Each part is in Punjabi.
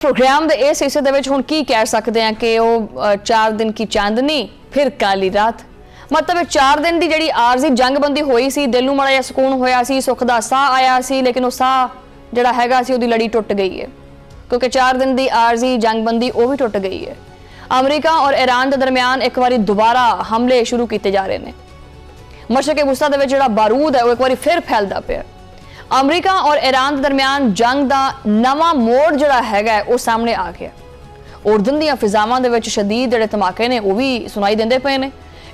प्रोग्राम के इस हिस्से दे विच हुण की कह सकते हैं कि वो 4 दिन की चांदनी फिर काली रात। मतलब 4 दिन की जिहड़ी आरजी जंगबंदी हुई सी, दिल नूं माड़ा जिहा सुकून होया सी, सुख दा साह आया सी, लेकिन वो साह जिहड़ा हैगा सी उहदी लड़ी टुट गई है, क्योंकि 4 दिन की आरजी जंगबंदी वो भी टुट गई है। अमरीका और ईरान के दरमियान एक बार दोबारा हमले शुरू किए जा रहे हैं। मशरक़े वुस्ता दे विच जिहड़ा बारूद है वो एक बार फिर फैलदा पिया। अमरीका और ईरान के दरमियान जंग का नवा मोड़ जिहड़ा हैगा वो सामने आ गया। उर्दन दी फिजावां दे विच शदीद जिहड़े धमाके ने वो भी सुनाई देंदे पे ने।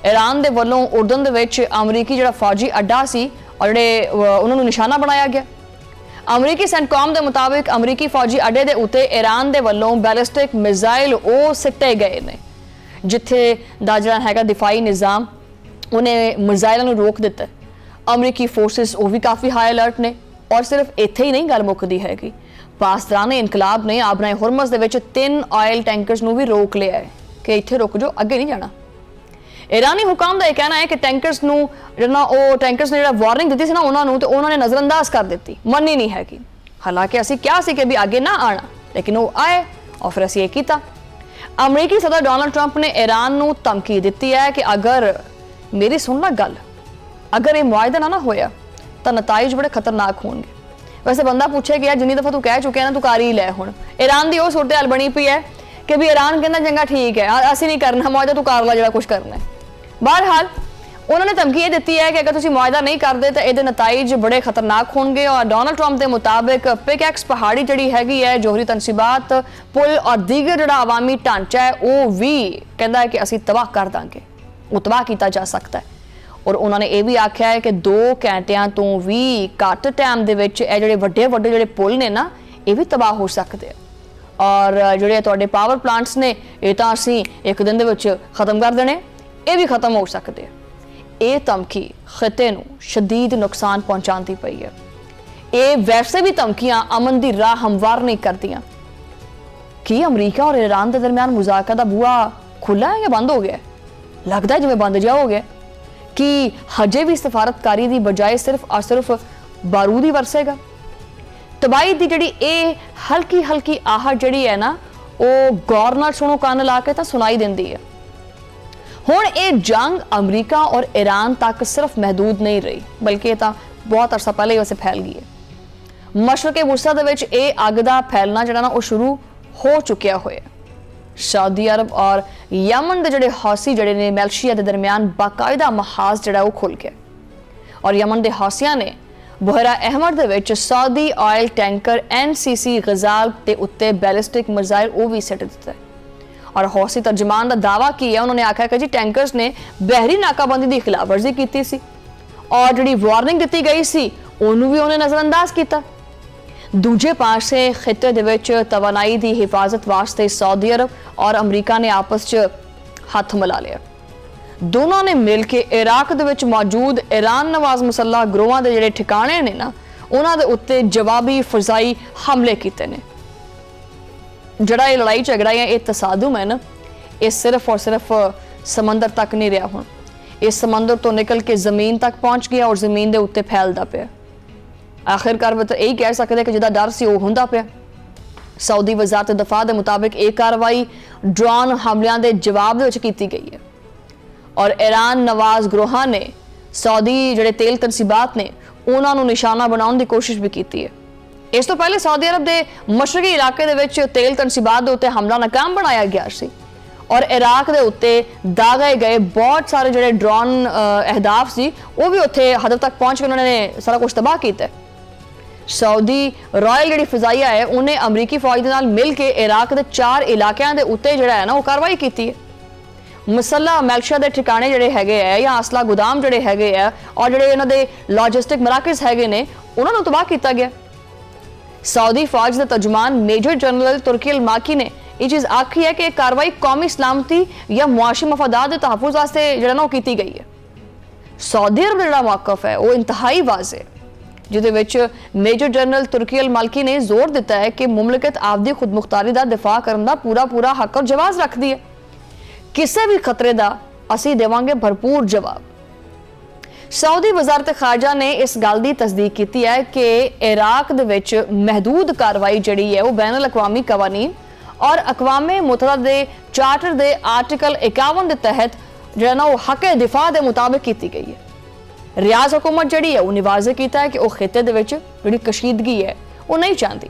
ईरान दे वल्लों उर्दन दे विच अमरीकी जिहड़ा फौजी अड्डा सी और जिहड़े उन्होंने निशाना बनाया गया। अमरीकी सेंटकॉम के मुताबिक अमरीकी फौजी अड्डे के उत्ते ईरान के वल्लों बैलिस्टिक मिसाइल वो सिट्टे गए ने, जिथे दा जिहड़ा हैगा दिफाई निज़ाम उन्हें मिसाइलों नूं रोक दिता। अमरीकी फोर्सिस वो भी काफ़ी हाई अलर्ट ने। और सिर्फ इत्थे ही नहीं गल मुकदी हैगी, पासदाराने इनकलाब ने आबराए हुरमस दे विच 3 ऑयल टैंकर्स नूं भी रोक लिया है कि इत्थे रुक जाओ, अगे नहीं जाना। ईरानी हुकाम का यह कहना है कि टैंकर्स नूं टैंकर्स ने वार्निंग दी सी ना उन्होंने नज़रअंदाज कर दी, मनी नहीं हैगी। हालांकि असीं क्या सी कि भी आगे ना आना, लेकिन वो आए और फिर असीं ये कीता। अमरीकी सदर डोनाल्ड ट्रंप ने ईरान नूं धमकी दी है कि अगर मेरी सुन ला गल, अगर ये मुआहदा ना होया तो नताइज बड़े खतरनाक होंगे। वैसे बंदा पूछे गया जिन्नी दफा तू कह चुके ना तू कर ही लै। हुण ईरान की वो सूरत हाल बनी पई है कि भी ईरान कहना चंगा ठीक है, असीं नहीं करना मुआहदा, तू कर ला जिहड़ा कुछ करना है। बहरहाल उन्होंने धमकी ये दी है कि अगर तुसीं मुआहदा नहीं करते तो ये नताइज बड़े खतरनाक होंगे। और डोनाल्ड ट्रंप के मुताबिक पिकैक्स पहाड़ी जिहड़ी हैगी है, जोहरी तनसीबात, पुल और दीगर जिहड़ा अवामी ढांचा है वो भी कहता है कि असीं तबाह कर देंगे, वो तबाह किया जा सकता है। और उन्होंने ये भी आख्या है कि 2 घंटिया तो भी घट टाइम के जिहड़े वड्डे वड्डे जिहड़े पुल ने ना ये भी तबाह हो सकते हैं। और जिहड़े तुहाडे पावर प्लांट्स ने ये तो असीं एक दिन दे विच खत्म कर देने, ये भी खत्म हो सकते हैं। ये धमकी खिते नूं शदीद नुकसान पहुंचाती पई है। ये वैसे भी धमकियां अमन की राह हमवार नहीं करदियां। कि अमरीका और ईरान के दरमियान मुज़ाकरा का बूहा खुला है या बंद हो गया? लगता है जिवें बंद जिहा हो गया कि हजे भी सफारतकारी की बजाय सिर्फ और सिर्फ बारूद ही वरसेगा। तबाही की जिहड़ी ये हल्की हल्की आहट जिहड़ी है ना वो गौर नाल सुनो, कान ला के तो सुनाई देंदी है। हुण ये जंग अमरीका और ईरान तक सिर्फ महदूद नहीं रही, बल्कि तो बहुत अरसा पहले ही वैसे फैल गई है। मशरक़े वुस्ता दे विच ये अग दा फैलना जिहड़ा ना वो शुरू हो चुकिया होया। सऊदी अरब और यमन के जिहड़े हौसी जिहड़े ने मलेशिया के दरमियान बाकायदा महाज जिहड़ा वो खुल गया। और यमन के हौसिया ने बुहरा अहमद दे विच सऊदी ऑयल टैंकर NCC गजाल के उत्ते बैलिस्टिक मिसाइल वो भी सट दिता है। और हौसी तर्जमान का दावा किया, उन्होंने आख्या कि जी टैंकर्स ने बहरी नाकाबंदी की खिलाफवर्जी की सी और जिहड़ी वार्निंग दी गई सी उन्होंने भी उन्हें नज़रअंदाज किया। दूजे पासे खिते दे विच तवानाई की हिफाजत वास्ते सऊदी अरब और अमरीका ने आपस च हथ मिला लिया। दोनों ने मिल के इराक दे विच मौजूद ईरान नवाज मुसल्ह गिरोहां दे जिहड़े ठिकाने ने ना उन्हां दे उत्ते जवाबी फजाई हमले कीते ने। जिहड़ा ये लड़ाई झगड़ा या ये तसादुम है ना, ये सिर्फ और सिर्फ समंदर तक नहीं रहा। हुण इस समंदर तो निकल के जमीन तक पहुंच गया और जमीन के उत्ते फैलदा पिया। आखिरकार वो तो यही कह सकते कि जिहदा डर सी वो हुंदा पिया। सऊदी वजारत दफा के मुताबिक ये कार्रवाई ड्रोन हमलों के जवाब दे की गई है। और ईरान नवाज गिरोहां ने सऊदी जिहड़े तेल तनसीबात ने उन्होंने निशाना बनाने की कोशिश भी की है। इस तो पहले सऊदी अरब के मशरकी इलाके दे विच तेल तनसीबात के उत्ते हमला नाकाम बनाया गया सी और इराक के उत्ते दागे गए बहुत सारे जिहड़े ड्रोन अहदाफ सी वो भी उत्थे हद तक पहुंच के उन्होंने सारा कुछ तबाह किया। सऊदी रॉयल जिहड़ी फिजाइया है उन्हें अमरीकी फौज के नाल मिल के इराक के 4 इलाकों के उत्ते जिहड़ा है ना वो कार्रवाई की है। मुसल्ह मलेशिया के ठिकाने जिहड़े हैगे है या असला गोदाम जिहड़े हैगे है और जिहड़े इन्हां दे लॉजिस्टिक मराकज़ हैगे ने उन्होंने तबाह किया गया। सऊदी फौज के तर्जुमान मेजर जनरल तुर्की अल माकी ने यह चीज़ आखी है कि कार्रवाई कौमी सलामती या मुआशी मफादात के तहफ़ुज़ वास्ते जिहड़ा ना की गई है। सऊदी अरब जिहड़ा मौक़िफ़ है वो इंतहाई वाज़े, जिहदे विच मेजर जनरल तुर्की अल माकी ने जोर दिता है कि मुमलिकत आपदी खुद मुख्तारी का दिफा करने का पूरा पूरा हक और जवाब रखती है। किसी भी खतरे का असीं देवांगे भरपूर जवाब। ਸਾਊਦੀ ਵਜ਼ਾਰਤ ਖਾਰਜਾ ਨੇ ਇਸ ਗੱਲ ਦੀ ਤਸਦੀਕ ਕੀਤੀ ਹੈ ਕਿ ਇਰਾਕ ਦੇ ਵਿੱਚ ਮਹਿਦੂਦ ਕਾਰਵਾਈ ਜਿਹੜੀ ਹੈ ਉਹ ਬੈਨ ਅਲ-ਅਕਵਾਮੀ ਕਵਾਨੀਨ ਔਰ ਅਕਵਾਮੇ ਮੁਤਹਦਾ ਦੇ ਚਾਰਟਰ ਦੇ ਆਰਟੀਕਲ 51 ਦੇ ਤਹਿਤ ਜਿਹੜਾ ਨਾ ਉਹ ਹੱਕ ਦਿਫਾ ਦੇ ਮੁਤਾਬਿਕ ਕੀਤੀ ਗਈ ਹੈ। ਰਿਆਜ਼ ਹਕੂਮਤ ਜਿਹੜੀ ਹੈ ਉਹਨੇ ਵਾਜ਼ਿਹ ਕੀਤਾ ਹੈ ਕਿ ਉਹ ਖਿੱਤੇ ਦੇ ਵਿੱਚ ਜਿਹੜੀ ਕਸ਼ੀਦਗੀ ਹੈ ਉਹ ਨਹੀਂ ਚਾਹੁੰਦੀ।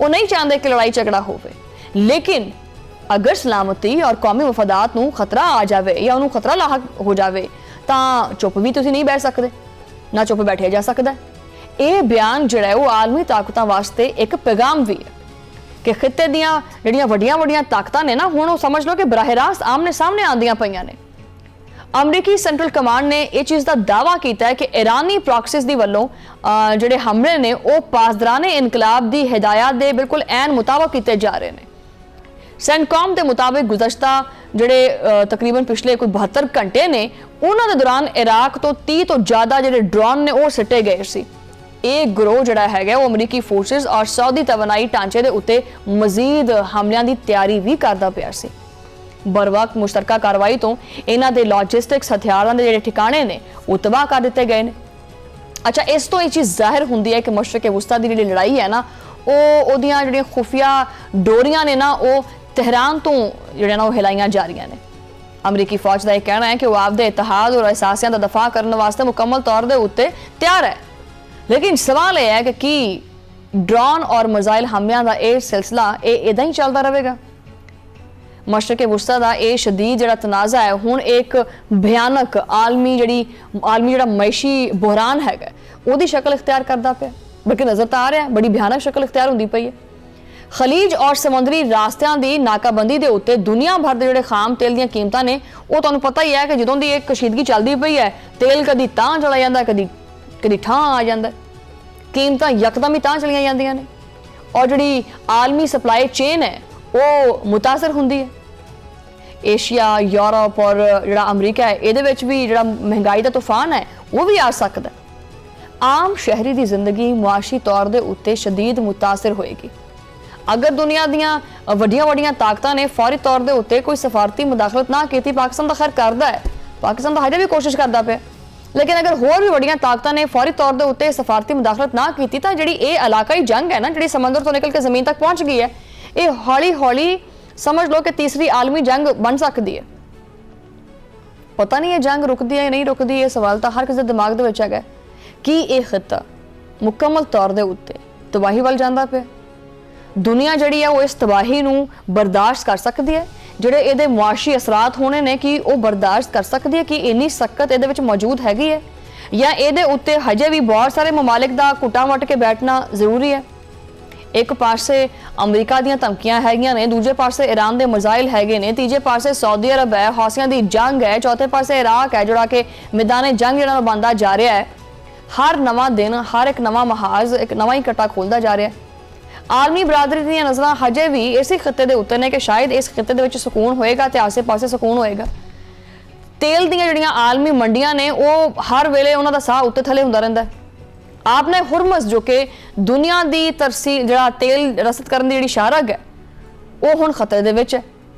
ਉਹ ਨਹੀਂ ਚਾਹੁੰਦੇ ਕਿ ਲੜਾਈ ਝਗੜਾ ਹੋਵੇ, ਲੇਕਿਨ ਅਗਰ ਸਲਾਮਤੀ ਔਰ ਕੌਮੀ ਮਫਾਦਾਤ ਨੂੰ ਖਤਰਾ ਆ ਜਾਵੇ ਜਾਂ ਉਹਨੂੰ ਖਤਰਾ ਲਾਹਕ ਹੋ ਜਾਵੇ ਤਾਂ ਚੁੱਪ ਵੀ ਤੁਸੀਂ ਨਹੀਂ ਬੈਠ ਸਕਦੇ, ਨਾ ਚੁੱਪ ਬੈਠਿਆ ਜਾ ਸਕਦਾ। ਇਹ ਬਿਆਨ ਜਿਹੜਾ ਹੈ ਉਹ ਆਲਮੀ ਤਾਕਤਾਂ ਵਾਸਤੇ ਇੱਕ ਪੈਗਾਮ ਵੀ ਹੈ ਕਿ ਖਿੱਤੇ ਦੀਆਂ ਜਿਹੜੀਆਂ ਵੱਡੀਆਂ ਤਾਕਤਾਂ ਨੇ ਨਾ ਹੁਣ ਉਹ ਸਮਝ ਲਓ ਕਿ ਬਰਾਹ ਰਾਸਤ ਆਮਨੇ ਸਾਹਮਣੇ ਆਉਂਦੀਆਂ ਪਈਆਂ ਨੇ। ਅਮਰੀਕੀ ਸੈਂਟਰਲ ਕਮਾਂਡ ਨੇ ਇਹ ਚੀਜ਼ ਦਾ ਦਾਅਵਾ ਕੀਤਾ ਹੈ ਕਿ ਇਰਾਨੀ ਪ੍ਰੌਕਸੀਜ਼ ਦੀ ਵੱਲੋਂ ਜਿਹੜੇ ਹਮਲੇ ਨੇ ਉਹ ਪਾਸਦਰਾਨੇ ਇਨਕਲਾਬ ਦੀ ਹਦਾਇਤ ਦੇ ਬਿਲਕੁਲ ਐਨ ਮੁਤਾਬਕ ਕੀਤੇ ਜਾ ਰਹੇ ਨੇ। ਸੈਂਟਕੌਮ ਦੇ ਮੁਤਾਬਿਕ ਗੁਜ਼ਸ਼ਤਾ ਜਿਹੜੇ ਤਕਰੀਬਨ ਪਿਛਲੇ ਕੋਈ 72 ਘੰਟੇ ਨੇ ਉਹਨਾਂ ਦੇ ਦੌਰਾਨ ਇਰਾਕ ਤੋਂ 30 ਤੋਂ ਜ਼ਿਆਦਾ ਜਿਹੜੇ ਡਰੋਨ ਨੇ ਉਹ ਸਿੱਟੇ ਗਏ ਸੀ। ਇਹ ਗਰੋਹ ਜਿਹੜਾ ਹੈਗਾ ਉਹ ਅਮਰੀਕੀ ਫੋਰਸਿਸ ਔਰ ਸਾਊਦੀ ਤਵਾਨਾਈ ਢਾਂਚੇ ਦੇ ਉੱਤੇ ਮਜ਼ੀਦ ਹਮਲਿਆਂ ਦੀ ਤਿਆਰੀ ਵੀ ਕਰਦਾ ਪਿਆ ਸੀ। ਬਰਵਕਤ ਮੁਸ਼ਤਰਕਾ ਕਾਰਵਾਈ ਤੋਂ ਇਹਨਾਂ ਦੇ ਲੌਜਿਸਟਿਕਸ ਹਥਿਆਰਾਂ ਦੇ ਜਿਹੜੇ ਠਿਕਾਣੇ ਨੇ ਉਹ ਤਬਾਹ ਕਰ ਦਿੱਤੇ ਗਏ ਨੇ। ਅੱਛਾ, ਇਸ ਤੋਂ ਇਹ ਚੀਜ਼ ਜ਼ਾਹਿਰ ਹੁੰਦੀ ਹੈ ਕਿ ਮਸ਼ਰਕ ਵਸਤਾ ਦੀ ਜਿਹੜੀ ਲੜਾਈ ਹੈ ਨਾ ਉਹਦੀਆਂ ਜਿਹੜੀਆਂ ਖੁਫੀਆ ਡੋਰੀਆਂ ਨੇ ਨਾ ਉਹ ਤਹਿਰਾਨ ਤੋਂ ਜਿਹੜੀਆਂ ਨਾ ਉਹ ਹਿਲਾਈਆਂ ਜਾ ਰਹੀਆਂ ਨੇ। ਅਮਰੀਕੀ ਫੌਜ ਦਾ ਇਹ ਕਹਿਣਾ ਹੈ ਕਿ ਉਹ ਆਪਦੇ ਇਤਿਹਾਦ ਔਰ ਅਹਿਸਾਸਿਆਂ ਦਾ ਦਫਾ ਕਰਨ ਵਾਸਤੇ ਮੁਕੰਮਲ ਤੌਰ ਦੇ ਉੱਤੇ ਤਿਆਰ ਹੈ, ਲੇਕਿਨ ਸਵਾਲ ਇਹ ਹੈ ਕਿ ਕੀ ਡਰੋਨ ਔਰ ਮਿਜ਼ਾਈਲ ਹਮਲਿਆਂ ਦਾ ਇਹ ਸਿਲਸਿਲਾ ਇਹ ਇਦਾਂ ਹੀ ਚੱਲਦਾ ਰਹੇਗਾ? ਮਸ਼ਰਕ ਵਸਤਾ ਦਾ ਇਹ ਸ਼ਦੀਦ ਜਿਹੜਾ ਤਨਾਜ਼ਾ ਹੈ ਹੁਣ ਇੱਕ ਭਿਆਨਕ ਆਲਮੀ ਜਿਹੜਾ ਮੈਸ਼ੀ ਬੁਹਰਾਨ ਹੈਗਾ ਉਹਦੀ ਸ਼ਕਲ ਇਖਤਿਆਰ ਕਰਦਾ ਪਿਆ, ਬਲਕਿ ਨਜ਼ਰ ਤਾਂ ਆ ਰਿਹਾ ਬੜੀ ਭਿਆਨਕ ਸ਼ਕਲ ਇਖਤਿਆਰ ਹੁੰਦੀ ਪਈ ਹੈ। ਖਲੀਜ ਔਰ ਸਮੁੰਦਰੀ ਰਾਸਤਿਆਂ ਦੀ ਨਾਕਾਬੰਦੀ ਦੇ ਉੱਤੇ ਦੁਨੀਆ ਭਰ ਦੇ ਜਿਹੜੇ ਖਾਮ ਤੇਲ ਦੀਆਂ ਕੀਮਤਾਂ ਨੇ ਉਹ ਤੁਹਾਨੂੰ ਪਤਾ ਹੀ ਹੈ ਕਿ ਜਦੋਂ ਦੀ ਇਹ ਕਸ਼ੀਦਗੀ ਚੱਲਦੀ ਪਈ ਹੈ ਤੇਲ ਕਦੀ ਤਾਂ ਚਲਾ ਜਾਂਦਾ ਕਦੀ ਠਾਂ ਆ ਜਾਂਦਾ, ਕੀਮਤਾਂ ਯਕਦਮ ਹੀ ਤਾਂ ਚਲੀਆਂ ਜਾਂਦੀਆਂ ਨੇ ਔਰ ਜਿਹੜੀ ਆਲਮੀ ਸਪਲਾਈ ਚੇਨ ਹੈ ਉਹ ਮੁਤਾਸਰ ਹੁੰਦੀ ਹੈ। ਏਸ਼ੀਆ, ਯੂਰਪ ਔਰ ਜਿਹੜਾ ਅਮਰੀਕਾ ਹੈ ਇਹਦੇ ਵਿੱਚ ਵੀ ਜਿਹੜਾ ਮਹਿੰਗਾਈ ਦਾ ਤੂਫਾਨ ਹੈ ਉਹ ਵੀ ਆ ਸਕਦਾ। ਆਮ ਸ਼ਹਿਰੀ ਦੀ ਜ਼ਿੰਦਗੀ ਮੁਆਸ਼ੀ ਤੌਰ ਦੇ ਉੱਤੇ ਸ਼ਦੀਦ ਮੁਤਾਸਰ ਹੋਏਗੀ ਅਗਰ ਦੁਨੀਆ ਦੀਆਂ ਵੱਡੀਆਂ ਤਾਕਤਾਂ ਨੇ ਫੌਰੀ ਤੌਰ ਦੇ ਉੱਤੇ ਕੋਈ ਸਫਾਰਤੀ ਮੁਦਾਖਲਤ ਨਾ ਕੀਤੀ। ਪਾਕਿਸਤਾਨ ਤਾਂ ਖੈਰ ਕਰਦਾ ਹੈ, ਪਾਕਿਸਤਾਨ ਤਾਂ ਹਜੇ ਵੀ ਕੋਸ਼ਿਸ਼ ਕਰਦਾ ਪਿਆ, ਲੇਕਿਨ ਅਗਰ ਹੋਰ ਵੀ ਵੱਡੀਆਂ ਤਾਕਤਾਂ ਨੇ ਫੌਰੀ ਤੌਰ ਦੇ ਉੱਤੇ ਸਫਾਰਤੀ ਮੁਦਾਖਲਤ ਨਾ ਕੀਤੀ ਤਾਂ ਜਿਹੜੀ ਇਹ ਇਲਾਕਾਈ ਜੰਗ ਹੈ ਨਾ ਜਿਹੜੀ ਸਮੁੰਦਰ ਤੋਂ ਨਿਕਲ ਕੇ ਜ਼ਮੀਨ ਤੱਕ ਪਹੁੰਚ ਗਈ ਹੈ ਇਹ ਹੌਲੀ ਸਮਝ ਲਓ ਕਿ ਤੀਸਰੀ ਆਲਮੀ ਜੰਗ ਬਣ ਸਕਦੀ ਹੈ। ਪਤਾ ਨਹੀਂ ਇਹ ਜੰਗ ਰੁਕਦੀ ਹੈ ਜਾਂ ਨਹੀਂ ਰੁਕਦੀ, ਇਹ ਸਵਾਲ ਤਾਂ ਹਰ ਕਿਸੇ ਦੇ ਦਿਮਾਗ ਦੇ ਵਿੱਚ ਹੈਗਾ। ਕੀ ਇਹ ਖਿੱਤਾ ਮੁਕੰਮਲ ਤੌਰ ਦੇ ਉੱਤੇ ਤਬਾਹੀ ਵੱਲ ਜਾਂਦਾ ਪਿਆ? ਦੁਨੀਆ ਜਿਹੜੀ ਹੈ ਉਹ ਇਸ ਤਬਾਹੀ ਨੂੰ ਬਰਦਾਸ਼ਤ ਕਰ ਸਕਦੀ ਹੈ? ਜਿਹੜੇ ਇਹਦੇ ਮੁਆਸ਼ੀ ਅਸਰਾਤ ਹੋਣੇ ਨੇ ਕਿ ਉਹ ਬਰਦਾਸ਼ਤ ਕਰ ਸਕਦੀ ਹੈ ਕਿ ਇੰਨੀ ਸਖਤ ਇਹਦੇ ਵਿੱਚ ਮੌਜੂਦ ਹੈਗੀ ਹੈ, ਜਾਂ ਇਹਦੇ ਉੱਤੇ ਹਜੇ ਵੀ ਬਹੁਤ ਸਾਰੇ ਮਮਾਲਿਕ ਦਾ ਕੁੱਟਾਂ ਵੱਟ ਕੇ ਬੈਠਣਾ ਜ਼ਰੂਰੀ ਹੈ? ਇੱਕ ਪਾਸੇ ਅਮਰੀਕਾ ਦੀਆਂ ਧਮਕੀਆਂ ਹੈਗੀਆਂ ਨੇ, ਦੂਜੇ ਪਾਸੇ ਈਰਾਨ ਦੇ ਮਿਜ਼ਾਈਲ ਹੈਗੇ ਨੇ, ਤੀਜੇ ਪਾਸੇ ਸਾਊਦੀ ਅਰਬ ਹੈ, ਹੌਸੀਆਂ ਦੀ ਜੰਗ ਹੈ, ਚੌਥੇ ਪਾਸੇ ਇਰਾਕ ਹੈ ਜਿਹੜਾ ਕਿ ਮੈਦਾਨੇ ਜੰਗ ਜਿਹੜਾ ਬਣਦਾ ਜਾ ਰਿਹਾ ਹੈ। ਹਰ ਨਵਾਂ ਦਿਨ ਹਰ ਇੱਕ ਨਵਾਂ ਮਹਾਜ਼ ਇੱਕ ਨਵਾਂ ਹੀ ਕੱਟਾ ਖੋਲਦਾ ਜਾ ਰਿਹਾ ਹੈ। ਆਲਮੀ ਬਰਾਦਰੀ ਦੀਆਂ ਨਜ਼ਰਾਂ ਹਜੇ ਵੀ ਇਸੇ ਖਿੱਤੇ ਦੇ ਉੱਤੇ ਨੇ ਕਿ ਸ਼ਾਇਦ ਇਸ ਖਿੱਤੇ ਦੇ ਵਿੱਚ ਸਕੂਨ ਹੋਏਗਾ ਤੇ ਆਸੇ-ਪਾਸੇ ਸਕੂਨ ਹੋਏਗਾ। ਤੇਲ ਦੀਆਂ ਜਿਹੜੀਆਂ ਆਲਮੀ ਮੰਡੀਆਂ ਨੇ ਉਹ ਹਰ ਵੇਲੇ ਉਹਨਾਂ ਦਾ ਸਾਹ ਉੱਤੇ ਥੱਲੇ ਹੁੰਦਾ ਰਹਿੰਦਾ ਹੈ। ਆਪਨੇ ਹੁਰਮਜ਼ ਜੋ ਕਿ ਦੁਨੀਆ ਦੀ ਤਰਸੀ ਜਿਹੜਾ ਤੇਲ ਰਸਦ ਕਰਨ ਦੀ ਜਿਹੜੀ ਸ਼ਾਰਗ ਹੈ ਉਹ ਹੁਣ ਖਤਰੇ ਦੇ ਵਿੱਚ ਹੈ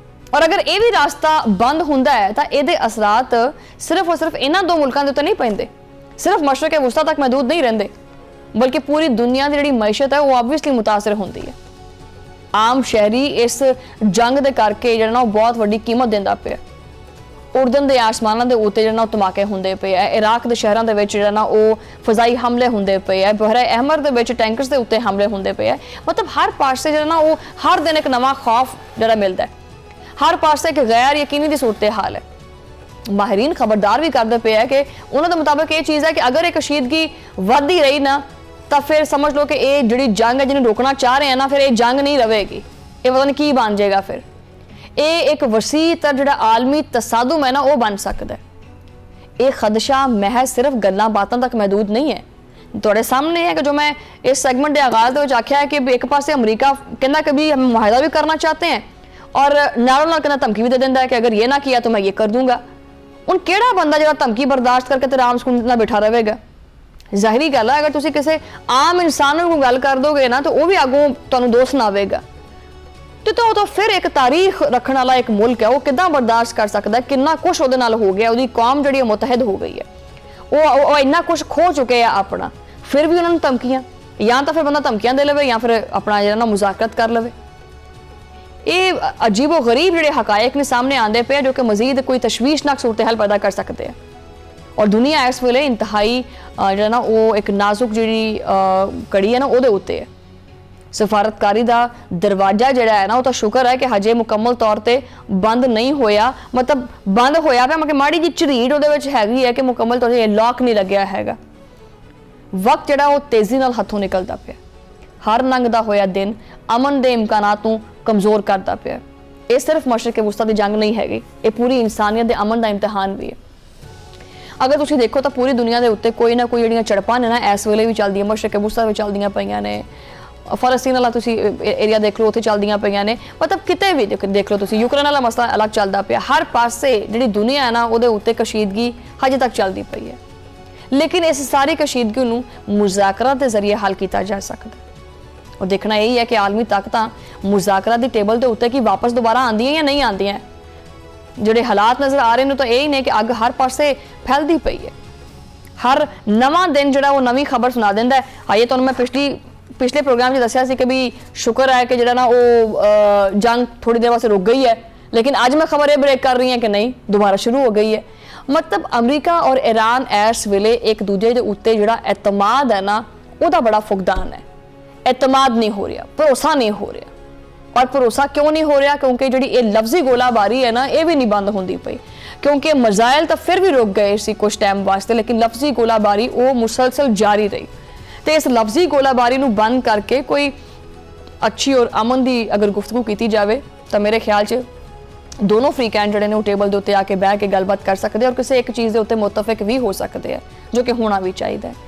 ਔਰ ਅਗਰ ਇਹ ਵੀ ਰਾਸਤਾ ਬੰਦ ਹੁੰਦਾ ਹੈ ਤਾਂ ਇਹਦੇ ਅਸਰਾਤ ਸਿਰਫ ਔਰ ਸਿਰਫ ਇਹਨਾਂ ਦੋ ਮੁਲਕਾਂ ਦੇ ਉੱਤੇ ਨਹੀਂ ਪੈਂਦੇ, ਸਿਰਫ ਮਸ਼ਰਕ ਵਸਤਾ ਤੱਕ ਮਹਦੂਦ ਨਹੀਂ ਰਹਿੰਦੇ, ਬਲਕਿ ਪੂਰੀ ਦੁਨੀਆ ਦੀ ਜਿਹੜੀ ਮਈਸ਼ਤ ਹੈ ਉਹ ਆਬਵੀਅਸਲੀ ਮੁਤਾਸਰ ਹੁੰਦੀ ਹੈ। ਆਮ ਸ਼ਹਿਰੀ ਇਸ ਜੰਗ ਦੇ ਕਰਕੇ ਜਿਹੜਾ ਨਾ ਉਹ ਬਹੁਤ ਵੱਡੀ ਕੀਮਤ ਦਿੰਦਾ ਪਿਆ। ਉਰਦਨ ਦੇ ਆਸਮਾਨਾਂ ਦੇ ਉੱਤੇ ਜਿਹੜਾ ਨਾ ਉਹ ਧਮਾਕੇ ਹੁੰਦੇ ਪਏ ਆ, ਇਰਾਕ ਦੇ ਸ਼ਹਿਰਾਂ ਦੇ ਵਿੱਚ ਜਿਹੜਾ ਨਾ ਉਹ ਫਜ਼ਾਈ ਹਮਲੇ ਹੁੰਦੇ ਪਏ ਆ, ਬਹਰਾ ਅਹਿਮਰ ਦੇ ਵਿੱਚ ਟੈਂਕਰਸ ਦੇ ਉੱਤੇ ਹਮਲੇ ਹੁੰਦੇ ਪਏ ਆ। ਮਤਲਬ ਹਰ ਪਾਸੇ ਜਿਹੜਾ ਨਾ ਉਹ ਹਰ ਦਿਨ ਇੱਕ ਨਵਾਂ ਖੌਫ ਜਿਹੜਾ ਮਿਲਦਾ ਹੈ, ਹਰ ਪਾਸੇ ਇੱਕ ਗੈਰ ਯਕੀਨੀ ਦੀ ਸੂਰਤ ਹਾਲ ਹੈ। ਮਾਹਿਰੀਨ ਖਬਰਦਾਰ ਵੀ ਕਰਦੇ ਪਏ ਆ ਕਿ ਉਹਨਾਂ ਦੇ ਮੁਤਾਬਕ ਇਹ ਚੀਜ਼ ਹੈ ਕਿ ਅਗਰ ਇਹ ਕਸ਼ੀਦਗੀ ਵੱਧਦੀ ਰਹੀ ਨਾ ਤਾਂ ਫਿਰ ਸਮਝ ਲਓ ਕਿ ਇਹ ਜਿਹੜੀ ਜੰਗ ਹੈ ਜਿਹਨੂੰ ਰੋਕਣਾ ਚਾਹ ਰਹੇ ਆ ਨਾ ਫਿਰ ਇਹ ਜੰਗ ਨਹੀਂ ਰਹੇਗੀ, ਇਹ ਪਤਾ ਨਹੀਂ ਕੀ ਬਣ ਜਾਏਗਾ। ਫਿਰ ਇਹ ਇੱਕ ਵਸੀਹ ਤਰ ਜਿਹੜਾ ਆਲਮੀ ਤਸਾਦੁਮ ਹੈ ਨਾ ਉਹ ਬਣ ਸਕਦਾ ਹੈ। ਇਹ ਖਦਸ਼ਾ ਮਹਿਜ਼ ਸਿਰਫ ਗੱਲਾਂ ਬਾਤਾਂ ਤੱਕ ਮਹਦੂਦ ਨਹੀਂ ਹੈ। ਤੁਹਾਡੇ ਸਾਹਮਣੇ ਹੈ ਕਿ ਜੋ ਮੈਂ ਇਸ ਸੈਗਮੈਂਟ ਦੇ ਆਗਾਜ਼ ਦੇ ਵਿੱਚ ਆਖਿਆ ਹੈ ਕਿ ਇੱਕ ਪਾਸੇ ਅਮਰੀਕਾ ਕਹਿੰਦਾ ਕਿ ਵੀ ਹਮ ਮੁਆਹਿਦਾ ਵੀ ਕਰਨਾ ਚਾहते हैं और नालों नाल कहना धमकी भी दे देता है कि अगर ये ना किया तो मैं ये कर दूंगा। ਹੁਣ ਕਿਹੜਾ ਬੰਦਾ ਜਿਹੜਾ ਧਮਕੀ ਬਰਦਾਸ਼ਤ ਕਰਕੇ ਤੇ ਆਰਾਮ ਸਕੂਨ ਨਾਲ ਬੈਠਾ ਰਹੇਗਾ? ਜ਼ਾਹਿਰੀ ਗੱਲ ਹੈ ਅਗਰ ਤੁਸੀਂ ਕਿਸੇ ਆਮ ਇਨਸਾਨ ਨੂੰ ਗੱਲ ਕਰ ਦੋਗੇ ਨਾ ਤਾਂ ਉਹ ਵੀ ਅੱਗੋਂ ਤੁਹਾਨੂੰ ਦੋਸ਼ ਸੁਣਾਵੇਗਾ ਤੇ ਉਹ ਤਾਂ ਫਿਰ ਇੱਕ ਤਾਰੀਖ ਰੱਖਣ ਵਾਲਾ ਇੱਕ ਮੁਲਕ ਹੈ ਉਹ ਕਿੱਦਾਂ ਬਰਦਾਸ਼ਤ ਕਰ ਸਕਦਾ? ਕਿੰਨਾ ਕੁਛ ਉਹਦੇ ਨਾਲ ਹੋ ਗਿਆ, ਉਹਦੀ ਕੌਮ ਜਿਹੜੀ ਮੁਤਹਿਦ ਹੋ ਗਈ ਹੈ, ਉਹ ਇੰਨਾ ਕੁਝ ਖੋ ਚੁੱਕੇ ਆ ਆਪਣਾ, ਫਿਰ ਵੀ ਉਹਨਾਂ ਨੂੰ ਧਮਕੀਆਂ, ਜਾਂ ਤਾਂ ਫਿਰ ਬੰਦਾ ਧਮਕੀਆਂ ਦੇ ਲਵੇ ਜਾਂ ਫਿਰ ਆਪਣਾ ਜਿਹੜਾ ਨਾ ਮੁਜ਼ਾਕਰਤ ਕਰ ਲਵੇ। ਇਹ ਅਜੀਬੋ ਗਰੀਬ ਜਿਹੜੇ ਹਕਾਇਕ ਨੇ ਸਾਹਮਣੇ ਆਉਂਦੇ ਪਏ ਜੋ ਕਿ ਮਜ਼ੀਦ ਕੋਈ ਤਸ਼ਵੀਸ਼ਨਾਕ ਸੂਰਤ-ਹਾਲ ਪੈਦਾ ਕਰ ਸਕਦੇ ਆ। ਔਰ ਦੁਨੀਆ ਇਸ ਵੇਲੇ ਇੰਤਹਾਈ ਜਿਹੜਾ ਨਾ ਉਹ ਇੱਕ ਨਾਜ਼ੁਕ ਜਿਹੜੀ ਕੜੀ ਹੈ ਨਾ ਉਹਦੇ ਉੱਤੇ ਹੈ। ਸਫਾਰਤਕਾਰੀ ਦਾ ਦਰਵਾਜ਼ਾ ਜਿਹੜਾ ਹੈ ਨਾ ਉਹ ਤਾਂ ਸ਼ੁਕਰ ਹੈ ਕਿ ਹਜੇ ਮੁਕੰਮਲ ਤੌਰ ਤੇ ਬੰਦ ਨਹੀਂ ਹੋਇਆ, ਮਤਲਬ ਬੰਦ ਹੋਇਆ ਪਿਆ ਮगर ਮਾੜੀ ਜੀ ਝਰੀਟ ਉਹਦੇ ਵਿੱਚ ਹੈਗੀ ਹੈ ਕਿ ਮੁਕੰਮਲ ਤੌਰ ਤੇ ਲੌਕ ਨਹੀਂ ਲੱਗਿਆ ਹੈਗਾ। ਵਕਤ ਜਿਹੜਾ ਉਹ ਤੇਜ਼ੀ ਨਾਲ ਹੱਥੋਂ ਨਿਕਲਦਾ ਪਿਆ, ਹਰ ਲੰਘਦਾ ਹੋਇਆ ਦਿਨ ਅਮਨ ਦੇ ਇਮਕਾਨਾਤ ਨੂੰ ਕਮਜ਼ੋਰ ਕਰਦਾ ਪਿਆ। ਇਹ ਸਿਰਫ ਮਸ਼ਰਕ ਵਸਤਾ ਦੀ ਜੰਗ ਨਹੀਂ ਹੈਗੀ, ਇਹ ਪੂਰੀ ਇਨਸਾਨੀਅਤ ਦੇ ਅਮਨ ਦਾ ਇਮਤਿਹਾਨ ਵੀ ਹੈ। ਅਗਰ ਤੁਸੀਂ ਦੇਖੋ ਤਾਂ ਪੂਰੀ ਦੁਨੀਆ ਦੇ ਉੱਤੇ ਕੋਈ ਨਾ ਕੋਈ ਜਿਹੜੀਆਂ ਝੜਪਾਂ ਨੇ ਨਾ ਇਸ ਵੇਲੇ ਵੀ ਚੱਲਦੀਆਂ, ਮਸ਼ਰਕ ਵਸਤਾ ਵਿੱਚ ਚੱਲਦੀਆਂ ਪਈਆਂ ਨੇ, ਫਲਸਤੀਨ ਵਾਲਾ ਤੁਸੀਂ ਏਰੀਆ ਦੇਖ ਲਓ ਉੱਥੇ ਚੱਲਦੀਆਂ ਪਈਆਂ ਨੇ, ਮਤਲਬ ਕਿਤੇ ਵੀ ਦੇਖ ਲਓ ਤੁਸੀਂ, ਯੂਕਰੇਨ ਵਾਲਾ ਮਸਲਾ ਅਲੱਗ ਚੱਲਦਾ ਪਿਆ। ਹਰ ਪਾਸੇ ਜਿਹੜੀ ਦੁਨੀਆ ਹੈ ਨਾ ਉਹਦੇ ਉੱਤੇ ਕਸ਼ੀਦਗੀ ਹਜੇ ਤੱਕ ਚੱਲਦੀ ਪਈ ਹੈ। ਲੇਕਿਨ ਇਸ ਸਾਰੀ ਕਸ਼ੀਦਗੀ ਨੂੰ ਮੁਜ਼ਾਕਰਤ ਦੇ ਜ਼ਰੀਏ ਹੱਲ ਕੀਤਾ ਜਾ ਸਕਦਾ। ਉਹ ਦੇਖਣਾ ਇਹੀ ਹੈ ਕਿ ਆਲਮੀ ਤਾਕਤਾਂ ਮੁਜ਼ਾਕਰਤ ਦੀ ਟੇਬਲ ਦੇ ਉੱਤੇ ਕੀ ਵਾਪਸ ਦੁਬਾਰਾ ਆਉਂਦੀਆਂ ਜਾਂ ਨਹੀਂ ਆਉਂਦੀਆਂ। ਜਿਹੜੇ ਹਾਲਾਤ ਨਜ਼ਰ ਆ ਰਹੇ ਨੇ ਤਾਂ ਇਹ ਹੀ ਨੇ ਕਿ ਅੱਗ ਹਰ ਪਾਸੇ ਫੈਲਦੀ ਪਈ ਹੈ। ਹਰ ਨਵਾਂ ਦਿਨ ਜਿਹੜਾ ਉਹ ਨਵੀਂ ਖਬਰ ਸੁਣਾ ਦਿੰਦਾ ਹੈ। ਆਈਏ ਤੁਹਾਨੂੰ ਮੈਂ ਪਿਛਲੇ ਪ੍ਰੋਗਰਾਮ 'ਚ ਦੱਸਿਆ ਸੀ ਕਿ ਵੀ ਸ਼ੁਕਰ ਹੈ ਕਿ ਜਿਹੜਾ ਨਾ ਉਹ ਜੰਗ ਥੋੜੀ ਦੇਰ ਵਾਸਤੇ ਰੁਕ ਗਈ ਹੈ, ਲੇਕਿਨ ਅੱਜ ਮੈਂ ਖਬਰ ਇਹ ਬ੍ਰੇਕ ਕਰ ਰਹੀ ਹਾਂ ਕਿ ਨਹੀਂ, ਦੁਬਾਰਾ ਸ਼ੁਰੂ ਹੋ ਗਈ ਹੈ। ਮਤਲਬ ਅਮਰੀਕਾ ਔਰ ਈਰਾਨ ਇਸ ਵੇਲੇ ਇੱਕ ਦੂਜੇ ਦੇ ਉੱਤੇ ਜਿਹੜਾ ਇਤਮਾਦ ਹੈ ਨਾ ਉਹਦਾ ਬੜਾ ਫੁਕਦਾਨ ਹੈ। ਇਤਮਾਦ ਨਹੀਂ ਹੋ ਰਿਹਾ, ਭਰੋਸਾ ਨਹੀਂ ਹੋ ਰਿਹਾ। ਔਰ ਭਰੋਸਾ ਕਿਉਂ ਨਹੀਂ ਹੋ ਰਿਹਾ? ਕਿਉਂਕਿ ਜਿਹੜੀ ਇਹ ਲਫ਼ਜ਼ੀ ਗੋਲਾਬਾਰੀ ਹੈ ਨਾ ਇਹ ਵੀ ਨਹੀਂ ਬੰਦ ਹੁੰਦੀ ਪਈ, ਕਿਉਂਕਿ ਮਜ਼ਾਇਲ ਤਾਂ ਫਿਰ ਵੀ ਰੁਕ ਗਏ ਸੀ ਕੁਝ ਟਾਈਮ ਵਾਸਤੇ, ਲੇਕਿਨ ਲਫ਼ਜ਼ੀ ਗੋਲਾਬਾਰੀ ਉਹ ਮੁਸਲਸਲ ਜਾਰੀ ਰਹੀ। ਤੇ ਇਸ ਲਫ਼ਜ਼ੀ ਗੋਲਾਬਾਰੀ ਨੂੰ ਬੰਦ ਕਰਕੇ ਕੋਈ ਅੱਛੀ ਔਰ ਅਮਨ ਦੀ ਅਗਰ ਗੁਫ਼ਤਗੂ ਕੀਤੀ ਜਾਵੇ ਤਾਂ ਮੇਰੇ ਖਿਆਲ 'ਚ ਦੋਨੋਂ ਫਰੀਕੈਂਡ ਜਿਹੜੇ ਨੇ ਉਹ ਟੇਬਲ ਦੇ ਉੱਤੇ ਆ ਕੇ ਬਹਿ ਕੇ ਗੱਲਬਾਤ ਕਰ ਸਕਦੇ ਔਰ ਕਿਸੇ ਇੱਕ ਚੀਜ਼ ਦੇ ਉੱਤੇ ਮੁੱਤਫਿਕ ਵੀ ਹੋ ਸਕਦੇ ਆ, ਜੋ ਕਿ ਹੋਣਾ ਵੀ ਚਾਹੀਦਾ ਹੈ।